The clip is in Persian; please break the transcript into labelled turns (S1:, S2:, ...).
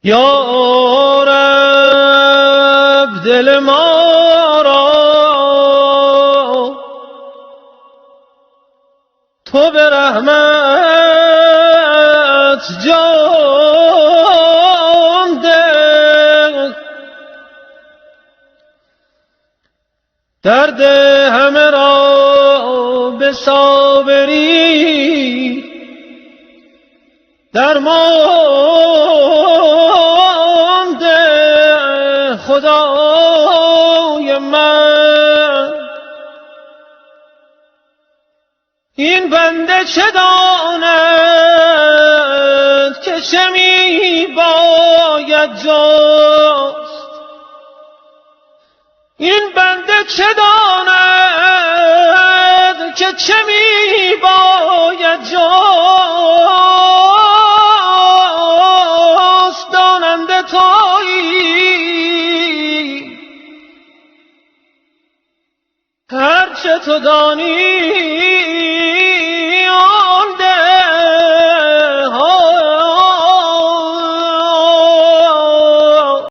S1: یا رب دل ما را تو به رحمت جان ده، درد همه را به صابری درمان ده. خدای من این بنده چه داند که چه می باید جست، این بنده چه داند که چه می باید جست. داننده تویی هرچه تو دانی